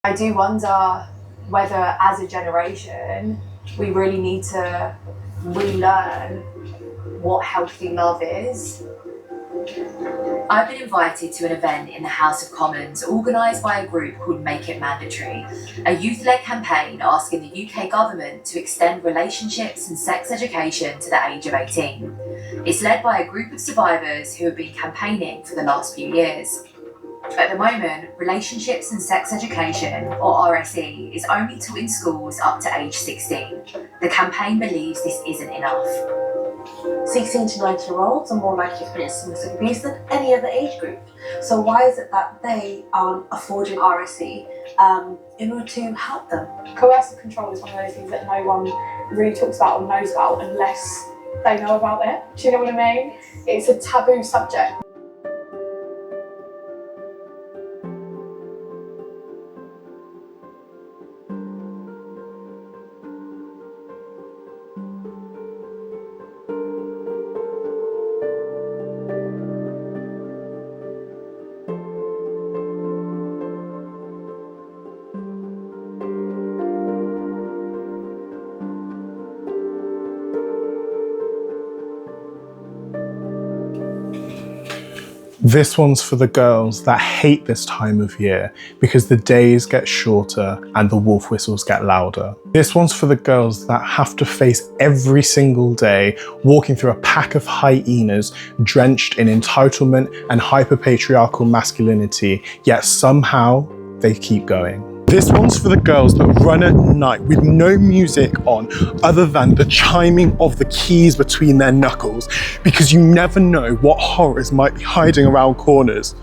I do wonder whether as a generation we really need to relearn what healthy love is. I've been invited to an event in the House of Commons organised by a group called Make It Mandatory, a youth-led campaign asking the UK government to extend relationships and sex education to the age of 18. It's led by a group of survivors who have been campaigning for the last few years. At the moment, relationships and sex education, or RSE, is only taught in schools up to age 16. The campaign believes this isn't enough. 16 to 19-year-olds are more likely to experience domestic abuse than any other age group. So why is it that they aren't affording RSE in order to help them? Coercive control is one of those things that no one really talks about or knows about unless they know about it. Do you know what I mean? It's a taboo subject. This one's for the girls that hate this time of year because the days get shorter and the wolf whistles get louder. This one's for the girls that have to face every single day walking through a pack of hyenas drenched in entitlement and hyper-patriarchal masculinity, yet somehow they keep going. This one's for the girls that run at night with no music on other than the chiming of the keys between their knuckles, because you never know what horrors might be hiding around corners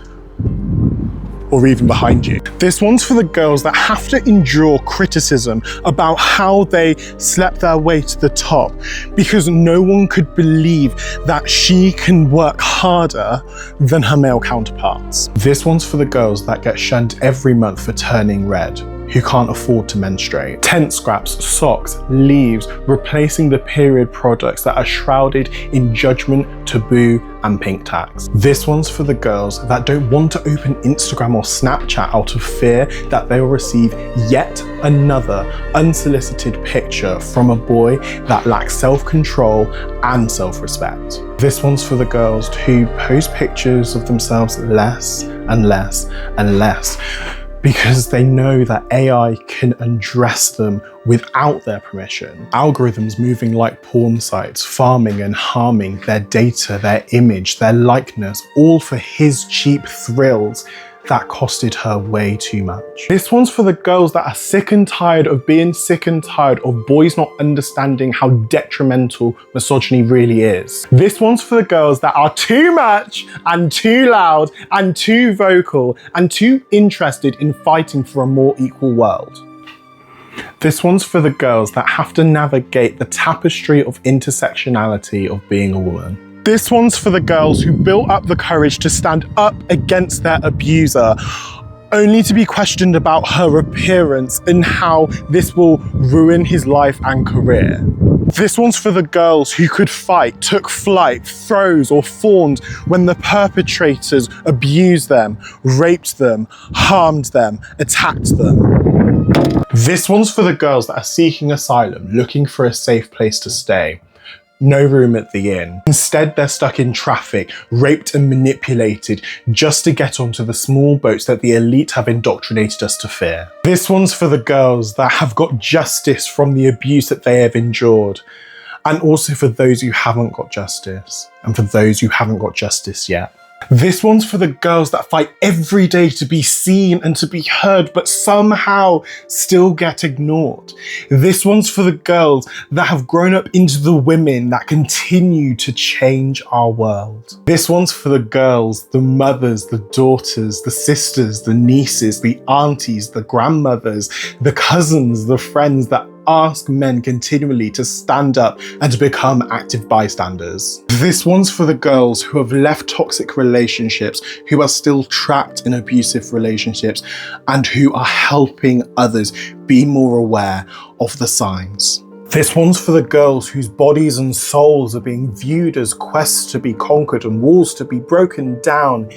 or even behind you. This one's for the girls that have to endure criticism about how they slept their way to the top because no one could believe that she can work harder than her male counterparts. This one's for the girls that get shunned every month for turning red, who can't afford to menstruate. Tent scraps, socks, leaves, replacing the period products that are shrouded in judgment, taboo, and pink tax. This one's for the girls that don't want to open Instagram or Snapchat out of fear that they will receive yet another unsolicited picture from a boy that lacks self-control and self-respect. This one's for the girls who post pictures of themselves less and less and less, because they know that AI can undress them without their permission. Algorithms moving like porn sites, farming and harming their data, their image, their likeness, all for his cheap thrills that costed her way too much. This one's for the girls that are sick and tired of being sick and tired of boys not understanding how detrimental misogyny really is. This one's for the girls that are too much and too loud and too vocal and too interested in fighting for a more equal world. This one's for the girls that have to navigate the tapestry of intersectionality of being a woman. This one's for the girls who built up the courage to stand up against their abuser, only to be questioned about her appearance and how this will ruin his life and career. This one's for the girls who could fight, took flight, froze or fawned when the perpetrators abused them, raped them, harmed them, attacked them. This one's for the girls that are seeking asylum, looking for a safe place to stay. No room at the inn. Instead, they're stuck in traffic, raped and manipulated just to get onto the small boats that the elite have indoctrinated us to fear. This one's for the girls that have got justice from the abuse that they have endured, and also for those who haven't got justice, and for those who haven't got justice yet. This one's for the girls that fight every day to be seen and to be heard, but somehow still get ignored. This one's for the girls that have grown up into the women that continue to change our world. This one's for the girls, the mothers, the daughters, the sisters, the nieces, the aunties, the grandmothers, the cousins, the friends that ask men continually to stand up and to become active bystanders. This one's for the girls who have left toxic relationships, who are still trapped in abusive relationships, and who are helping others be more aware of the signs. This one's for the girls whose bodies and souls are being viewed as quests to be conquered and walls to be broken down,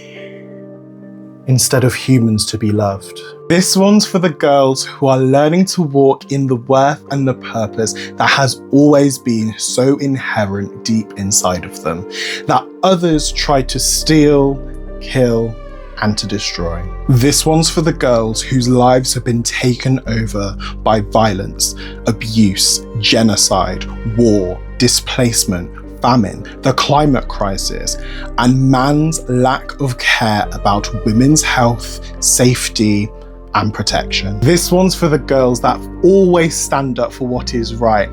instead of humans to be loved. This one's for the girls who are learning to walk in the worth and the purpose that has always been so inherent deep inside of them, that others try to steal, kill, and to destroy. This one's for the girls whose lives have been taken over by violence, abuse, genocide, war, displacement, famine, the climate crisis, and man's lack of care about women's health, safety, and protection. This one's for the girls that always stand up for what is right.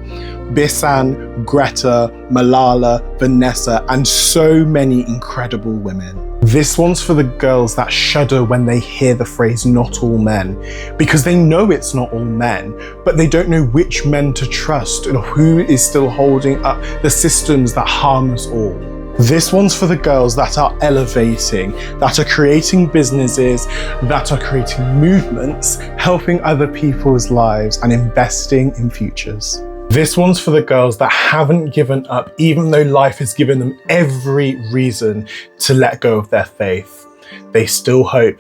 Bisan, Greta, Malala, Vanessa, and so many incredible women. This one's for the girls that shudder when they hear the phrase "not all men," because they know it's not all men, but they don't know which men to trust and who is still holding up the systems that harm us all. This one's for the girls that are elevating, that are creating businesses, that are creating movements, helping other people's lives and investing in futures. This one's for the girls that haven't given up even though life has given them every reason to let go of their faith. They still hope,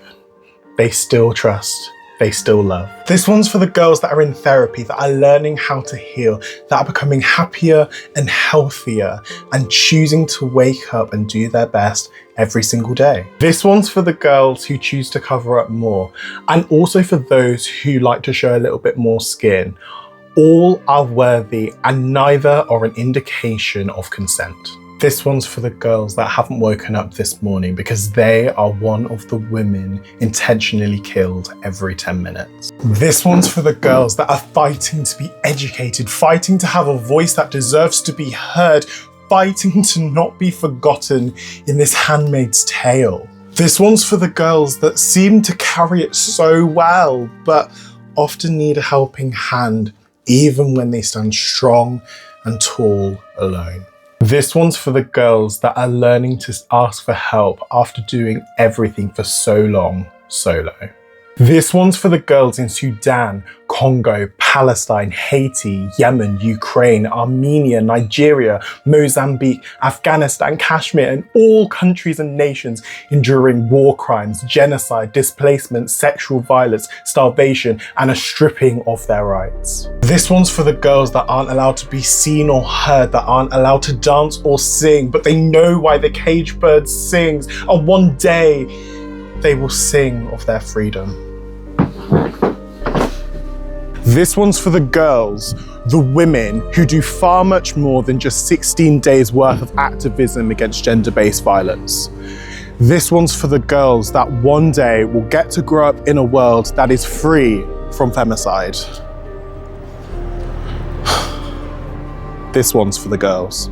they still trust, they still love. This one's for the girls that are in therapy, that are learning how to heal, that are becoming happier and healthier and choosing to wake up and do their best every single day. This one's for the girls who choose to cover up more, and also for those who like to show a little bit more skin. All are worthy and neither are an indication of consent. This one's for the girls that haven't woken up this morning because they are one of the women intentionally killed every 10 minutes. This one's for the girls that are fighting to be educated, fighting to have a voice that deserves to be heard, fighting to not be forgotten in this Handmaid's Tale. This one's for the girls that seem to carry it so well, but often need a helping hand, even when they stand strong and tall alone. This one's for the girls that are learning to ask for help after doing everything for so long solo. This one's for the girls in Sudan, Congo, Palestine, Haiti, Yemen, Ukraine, Armenia, Nigeria, Mozambique, Afghanistan, Kashmir, and all countries and nations enduring war crimes, genocide, displacement, sexual violence, starvation, and a stripping of their rights. This one's for the girls that aren't allowed to be seen or heard, that aren't allowed to dance or sing, but they know why the caged bird sings, and one day they will sing of their freedom. This one's for the girls, the women who do far much more than just 16 days worth of activism against gender-based violence. This one's for the girls that one day will get to grow up in a world that is free from femicide. This one's for the girls.